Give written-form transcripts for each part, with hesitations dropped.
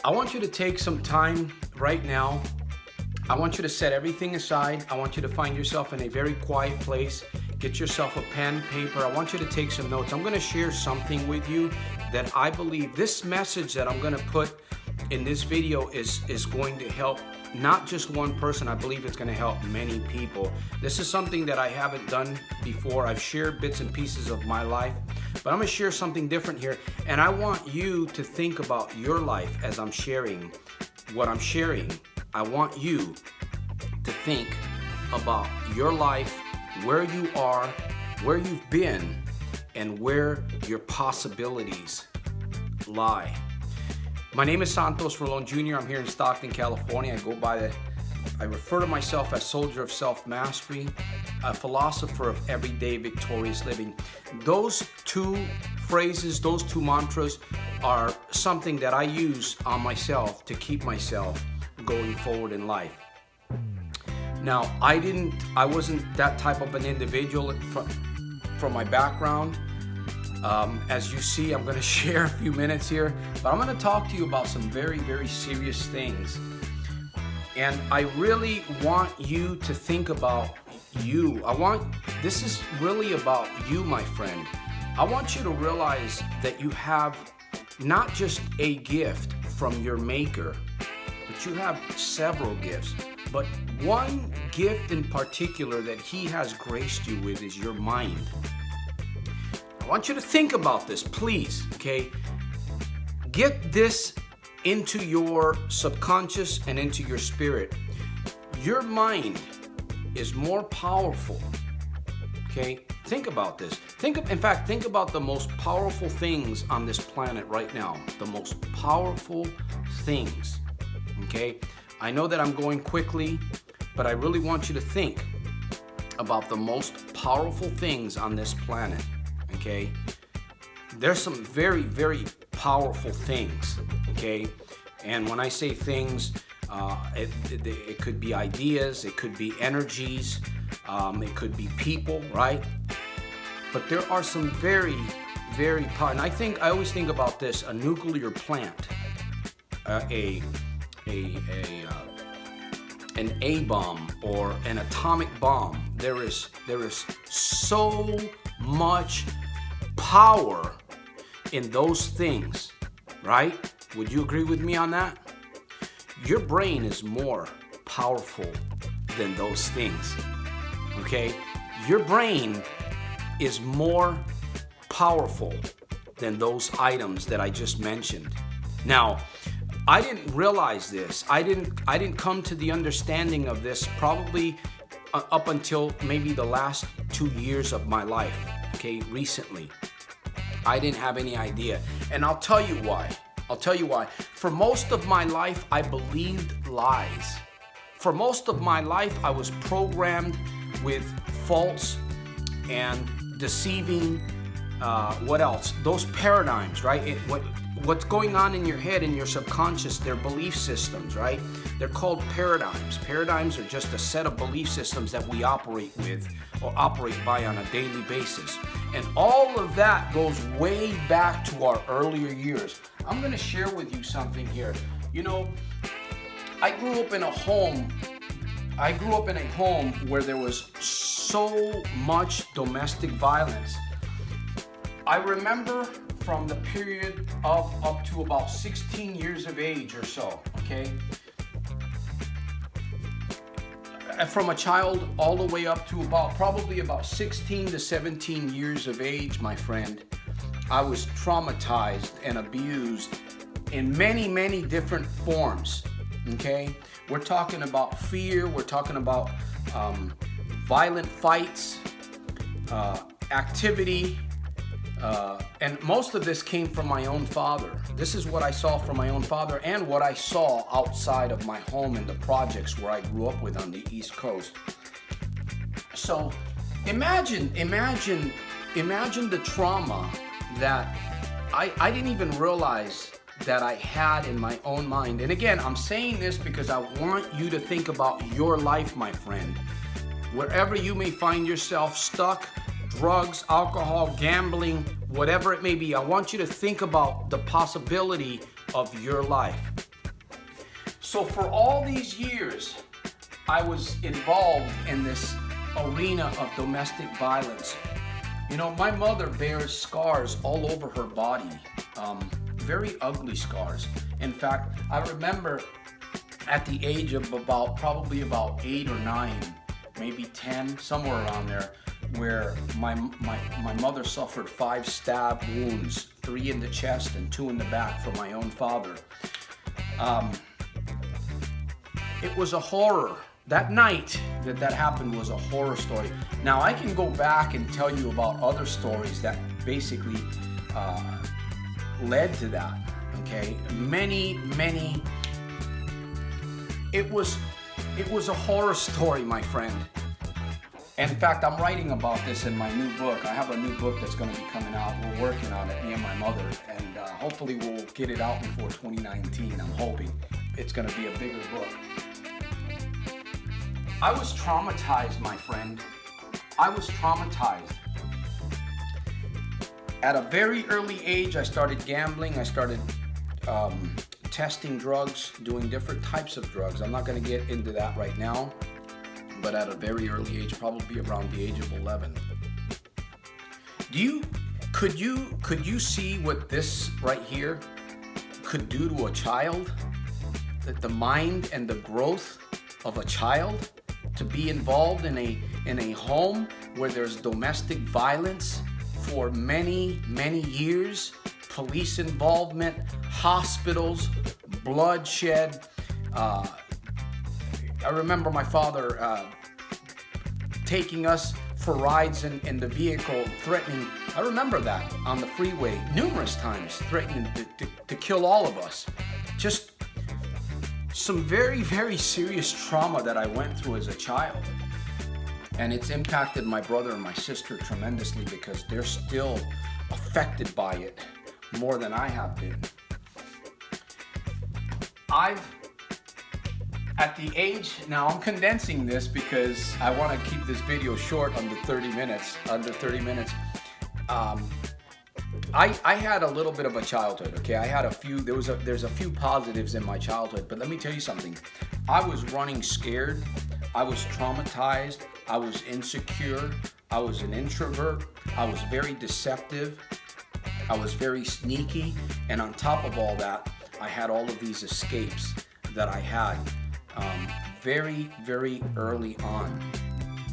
I want you to take some time right now. I want you to set everything aside. I want you to find yourself in a very quiet place. Get yourself a pen, paper. I want you to take some notes. I'm going to share something with you that I believe this message that I'm going to put in this video is going to help not just one person. I believe it's going to help many people. This is something that I haven't done before. I've shared bits and pieces of my life, but I'm going to share something different here. And I want you to think about your life as I'm sharing what I'm sharing. I want you to think about your life, where you are, where you've been, and where your possibilities lie. My name is SantosJr. I'm here in Stockton, California. I refer to myself as Soldier of Self-Mastery, a philosopher of everyday victorious living. Those two phrases, those two mantras are something that I use on myself to keep myself going forward in life. Now, I wasn't that type of an individual from my background. As you see, I'm going to share a few minutes here, but I'm going to talk to you about some very, very serious things. And I really want you to think about you. This is really about you, my friend. I want you to realize that you have not just a gift from your maker, but you have several gifts. But one gift in particular that he has graced you with is your mind. I want you to think about this, please, okay? Get this into your subconscious and into your spirit. Your mind is more powerful, okay? Think about this. In fact, think about the most powerful things on this planet right now. The most powerful things, okay? I know that I'm going quickly, but I really want you to think about the most powerful things on this planet. Okay, there's some very, very powerful things, okay? And when I say things, it could be ideas, it could be energies, it could be people, right? But there are some very, very powerful, and I always think about this: a nuclear plant, an A-bomb or an atomic bomb. There is so much power in those things, right? Would you agree with me on that? Your brain is more powerful than those things, okay? Your brain is more powerful than those items that I just mentioned. Now, I didn't realize this. I didn't come to the understanding of this probably up until maybe the last 2 years of my life, okay, recently. I didn't have any idea. And I'll tell you why. For most of my life, I believed lies. For most of my life, I was programmed with false and deceiving, what else? Those paradigms, right? What's going on in your head, in your subconscious, they're belief systems, right? They're called paradigms. Paradigms are just a set of belief systems that we operate with or operate by on a daily basis. And all of that goes way back to our earlier years. I'm going to share with you something here. You know, I grew up in a home where there was so much domestic violence. I remember from the period of up to about 16 years of age or so, okay? From a child all the way up to probably about 16 to 17 years of age, my friend, I was traumatized and abused in many, many different forms, okay? We're talking about fear, we're talking about violent fights, activity, and most of this came from my own father. This is what I saw from my own father and what I saw outside of my home in the projects where I grew up with on the East Coast. So imagine the trauma that I didn't even realize that I had in my own mind. And again, I'm saying this because I want you to think about your life, my friend. Wherever you may find yourself stuck, drugs, alcohol, gambling, whatever it may be, I want you to think about the possibility of your life. So for all these years, I was involved in this arena of domestic violence. You know, my mother bears scars all over her body, very ugly scars. In fact, I remember at the age of probably about 8 or 9, maybe 10, somewhere around there, where my mother suffered 5 stab wounds, 3 in the chest and 2 in the back from my own father. It was a horror. That night that happened was a horror story. Now I can go back and tell you about other stories that basically led to that. Okay, many. It was a horror story, my friend. In fact, I'm writing about this in my new book. I have a new book that's going to be coming out. We're working on it, me and my mother, and hopefully we'll get it out before 2019. I'm hoping it's going to be a bigger book. I was traumatized, my friend. I was traumatized. At a very early age, I started gambling. I started testing drugs, doing different types of drugs. I'm not going to get into that right now, but at a very early age, probably around the age of 11. Could you see what this right here could do to a child? That the mind and the growth of a child, to be involved in a home where there's domestic violence for many years, police involvement, hospitals, bloodshed. I remember my father taking us for rides in the vehicle, threatening, I remember that on the freeway numerous times, threatening to kill all of us. Just some very serious trauma that I went through as a child. And it's impacted my brother and my sister tremendously because they're still affected by it more than I have been. At the age, now I'm condensing this because I want to keep this video short, under 30 minutes. I had a little bit of a childhood, okay? I had there's a few positives in my childhood, but let me tell you something. I was running scared, I was traumatized, I was insecure, I was an introvert, I was very deceptive, I was very sneaky, and on top of all that, I had all of these escapes that I had very early on.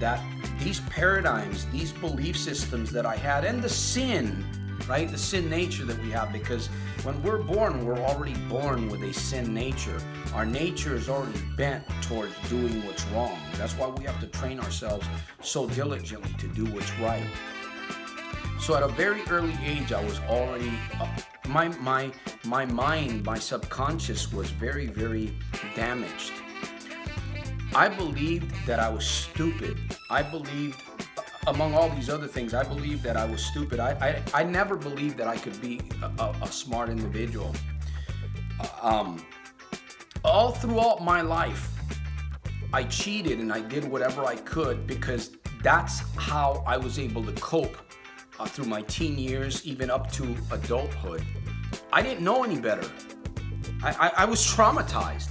That these paradigms, these belief systems that I had, and the sin, right? The sin nature that we have, because when we're born, we're already born with a sin nature. Our nature is already bent towards doing what's wrong. That's why we have to train ourselves so diligently to do what's right. So at a very early age, I was already, my mind, my subconscious was very damaged. I believed that I was stupid. I believed, among all these other things, I believed that I was stupid. I never believed that I could be a smart individual. All throughout my life, I cheated and I did whatever I could because that's how I was able to cope through my teen years, even up to adulthood. I didn't know any better. I was traumatized.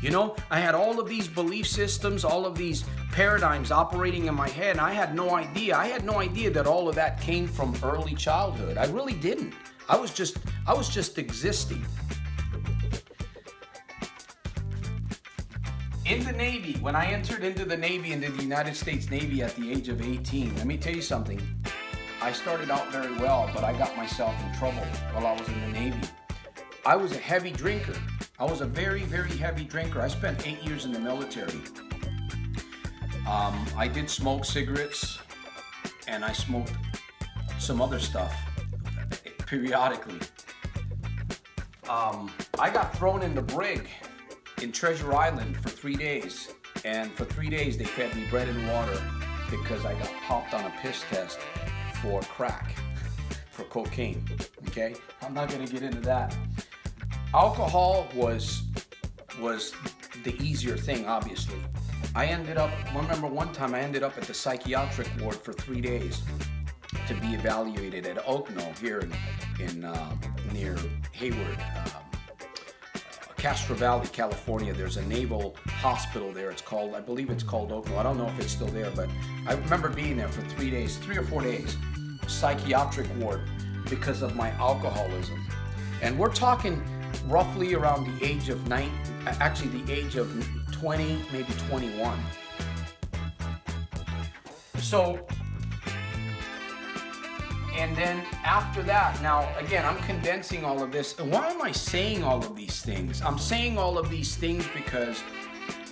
You know, I had all of these belief systems, all of these paradigms operating in my head, and I had no idea. I had no idea that all of that came from early childhood. I really didn't. I was just existing. In the Navy, when I entered into the Navy, into the United States Navy at the age of 18, let me tell you something. I started out very well, but I got myself in trouble while I was in the Navy. I was a heavy drinker. I was a very heavy drinker. I spent 8 years in the military. I did smoke cigarettes, and I smoked some other stuff periodically. I got thrown in the brig in Treasure Island for 3 days, and for 3 days they fed me bread and water because I got popped on a piss test for crack, for cocaine, okay? I'm not gonna get into that. Alcohol was the easier thing, obviously. I remember one time I ended up at the psychiatric ward for 3 days to be evaluated at Oakno here in near Hayward, Castro Valley, California. There's a naval hospital there. It's called, I believe it's called Oakville. I don't know if it's still there, but I remember being there for 3 days, 3 or 4 days, psychiatric ward because of my alcoholism. And we're talking roughly around the age of 20, maybe 21. So, and then after that, now again, I'm condensing all of this. And why am I saying all of these things? I'm saying all of these things because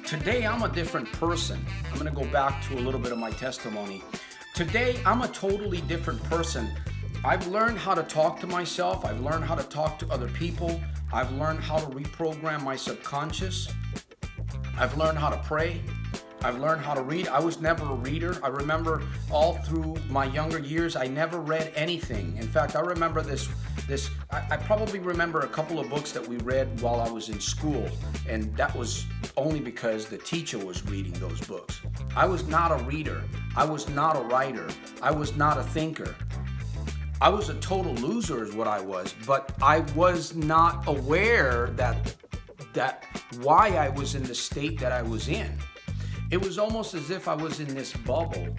today I'm a different person. I'm going to go back to a little bit of my testimony. Today, I'm a totally different person. I've learned how to talk to myself. I've learned how to talk to other people. I've learned how to reprogram my subconscious. I've learned how to pray. I've learned how to read. I was never a reader. I remember all through my younger years, I never read anything. In fact, I remember I probably remember a couple of books that we read while I was in school, and that was only because the teacher was reading those books. I was not a reader. I was not a writer. I was not a thinker. I was a total loser is what I was, but I was not aware that why I was in the state that I was in. It was almost as if I was in this bubble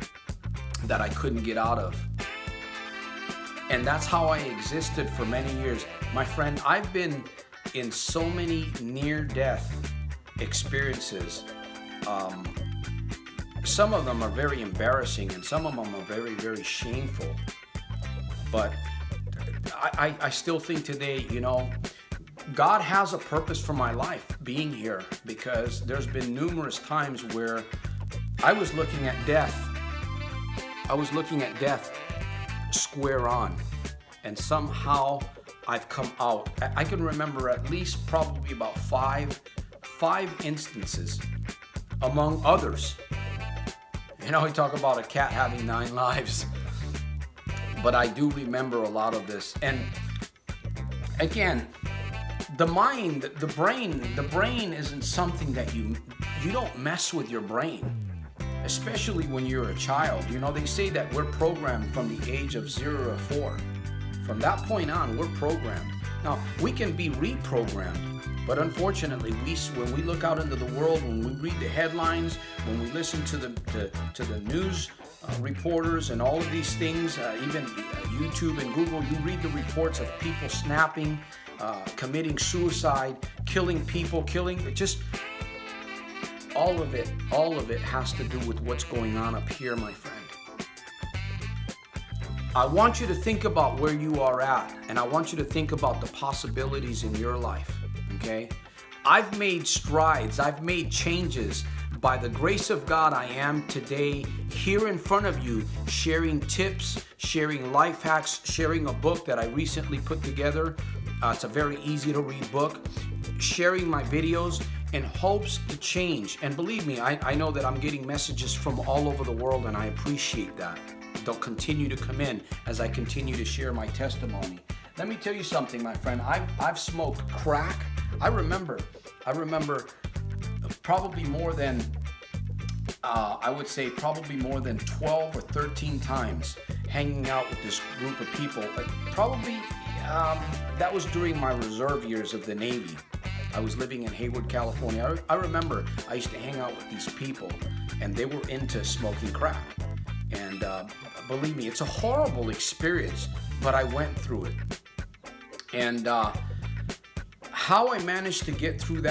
that I couldn't get out of. And that's how I existed for many years. My friend, I've been in so many near-death experiences. Some of them are very embarrassing and some of them are very, very shameful. But I still think today, God has a purpose for my life being here, because there's been numerous times where I was looking at death. I was looking at death square on, and somehow I've come out. I can remember at least probably about five instances, among others. We talk about a cat having 9 lives, but I do remember a lot of this. And again, the mind, the brain isn't something that you don't mess with your brain, especially when you're a child. They say that we're programmed from the age of 0 to 4. From that point on, we're programmed. Now, we can be reprogrammed, but unfortunately, when we look out into the world, when we read the headlines, when we listen to the news reporters and all of these things, even YouTube and Google, you read the reports of people snapping, committing suicide, killing people, just all of it has to do with what's going on up here, my friend. I want you to think about where you are at, and I want you to think about the possibilities in your life, okay? I've made strides, I've made changes. By the grace of God, I am today here in front of you, sharing tips, sharing life hacks, sharing a book that I recently put together. It's a very easy to read book, sharing my videos in hopes to change. And believe me, I know that I'm getting messages from all over the world, and I appreciate that. They'll continue to come in as I continue to share my testimony. Let me tell you something, my friend. I've smoked crack. I remember probably more than, I would say probably more than 12 or 13 times hanging out with this group of people. That was during my reserve years of the Navy. I was living in Hayward, California. I remember I used to hang out with these people, and they were into smoking crack. And believe me, it's a horrible experience, but I went through it. And how I managed to get through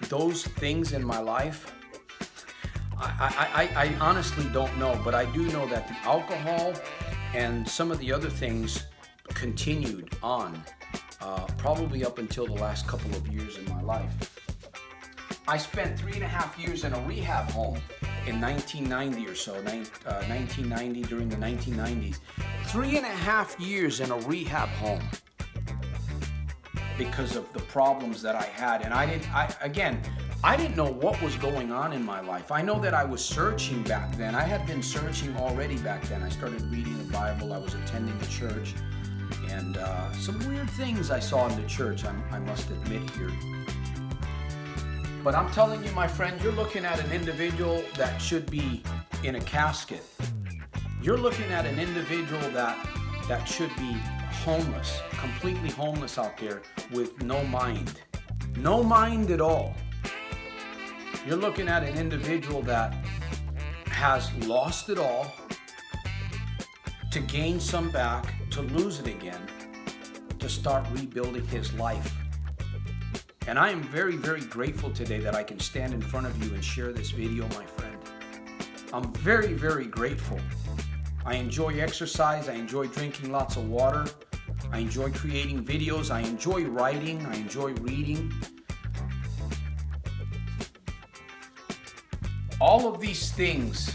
those things in my life, I honestly don't know, but I do know that the alcohol and some of the other things continued on, probably up until the last couple of years in my life. I spent 3.5 years in a rehab home in 1990 or so, 1990, during the 1990s. 3.5 years in a rehab home because of the problems that I had. And I didn't know what was going on in my life. I know that I was searching back then. I had been searching already back then. I started reading the Bible. I was attending a church. And some weird things I saw in the church, I must admit here. But I'm telling you, my friend, you're looking at an individual that should be in a casket. You're looking at an individual that should be homeless, completely homeless out there with no mind. no mind at all. You're looking at an individual that has lost it all to gain some back, to lose it again, to start rebuilding his life. And I am very, very grateful today that I can stand in front of you and share this video, my friend. I'm very, very grateful. I enjoy exercise. I enjoy drinking lots of water. I enjoy creating videos. I enjoy writing. I enjoy reading. All of these things,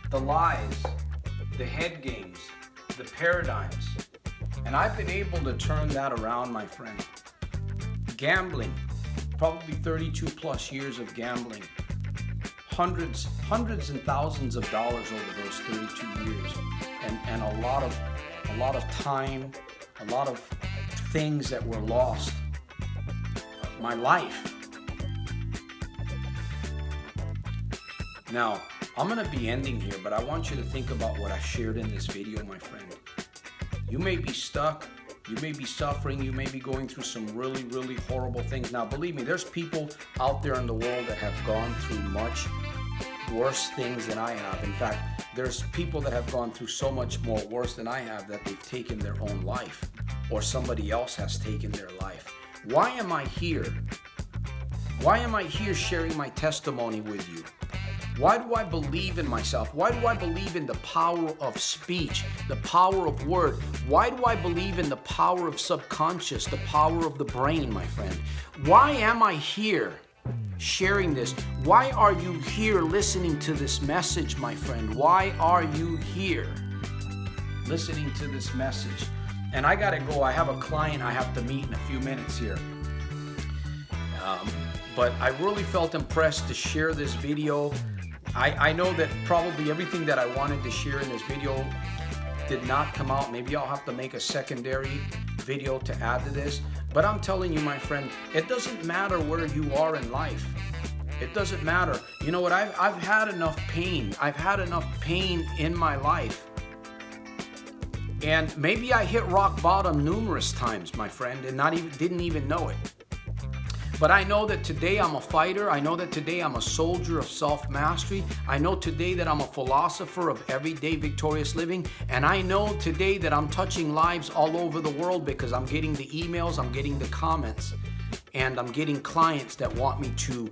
the lies, the head games, the paradigms, and I've been able to turn that around, my friend. Gambling, probably 32 plus years of gambling, hundreds and thousands of dollars over those 32 years, and a lot of time, a lot of things that were lost. My life. Now, I'm going to be ending here, but I want you to think about what I shared in this video, my friend. You may be stuck, you may be suffering, you may be going through some really, really horrible things. Now, believe me, there's people out there in the world that have gone through much worse things than I have. In fact, there's people that have gone through so much more worse than I have that they've taken their own life, or somebody else has taken their life. Why am I here? Why am I here sharing my testimony with you? Why do I believe in myself? Why do I believe in the power of speech, the power of word? Why do I believe in the power of subconscious, the power of the brain, my friend? Why am I here sharing this? Why are you here listening to this message, my friend? Why are you here listening to this message? And I gotta go. I have a client I have to meet in a few minutes here. But I really felt impressed to share this video. I know that probably everything that I wanted to share in this video did not come out. Maybe I'll have to make a secondary video to add to this. But I'm telling you, my friend, it doesn't matter where you are in life. It doesn't matter. You know what? I've had enough pain. I've had enough pain in my life. And maybe I hit rock bottom numerous times, my friend, and didn't even know it. But I know that today I'm a fighter. I know that today I'm a soldier of self-mastery. I know today that I'm a philosopher of everyday victorious living. And I know today that I'm touching lives all over the world because I'm getting the emails, I'm getting the comments, and I'm getting clients that want me to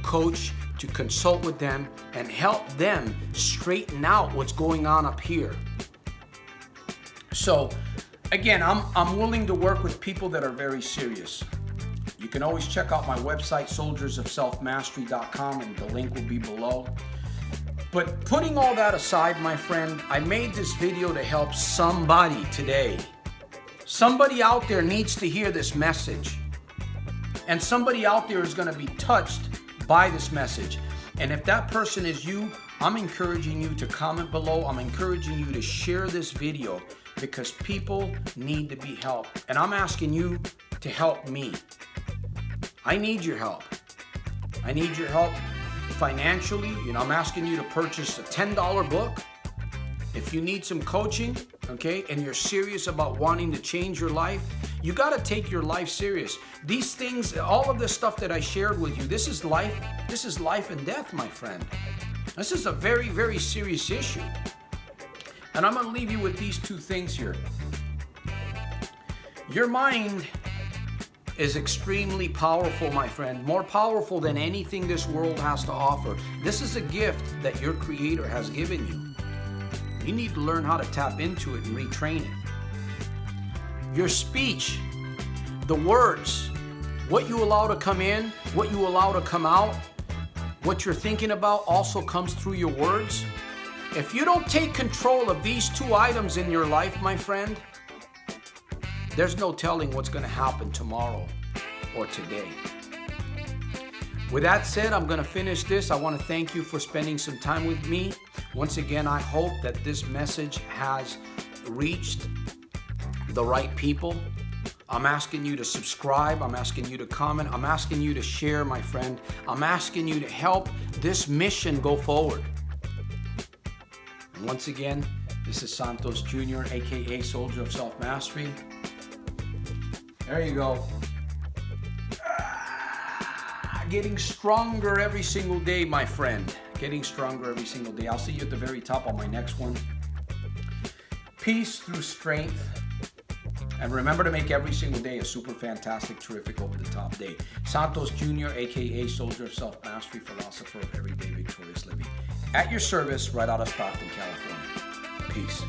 coach, to consult with them, and help them straighten out what's going on up here. So, again, I'm willing to work with people that are very serious. You can always check out my website, soldiersofselfmastery.com, and the link will be below. But putting all that aside, my friend, I made this video to help somebody today. Somebody out there needs to hear this message. And somebody out there is going to be touched by this message. And if that person is you, I'm encouraging you to comment below. I'm encouraging you to share this video because people need to be helped. And I'm asking you to help me. I need your help. I need your help financially. You know, I'm asking you to purchase a $10 book. If you need some coaching, okay, and you're serious about wanting to change your life, you got to take your life serious. These things, all of this stuff that I shared with you, this is life and death, my friend. This is a very, very serious issue. And I'm going to leave you with these two things here. Your mind is extremely powerful, my friend, more powerful than anything this world has to offer. This is a gift that your Creator has given you. You need to learn how to tap into it and retrain it. Your speech, the words, what you allow to come in, what you allow to come out, what you're thinking about also comes through your words. If you don't take control of these two items in your life, my friend, there's no telling what's going to happen tomorrow or today. With that said, I'm going to finish this. I want to thank you for spending some time with me. Once again, I hope that this message has reached the right people. I'm asking you to subscribe. I'm asking you to comment. I'm asking you to share, my friend. I'm asking you to help this mission go forward. And once again, this is Santos Jr., A.k.a. Soldier of Self-Mastery. There you go. Getting stronger every single day, my friend. Getting stronger every single day. I'll see you at the very top on my next one. Peace through strength. And remember to make every single day a super fantastic, terrific, over-the-top day. Santos Jr., A.k.a. Soldier of Self-Mastery, Philosopher of Everyday Victorious Living. At your service, right out of Stockton, California. Peace.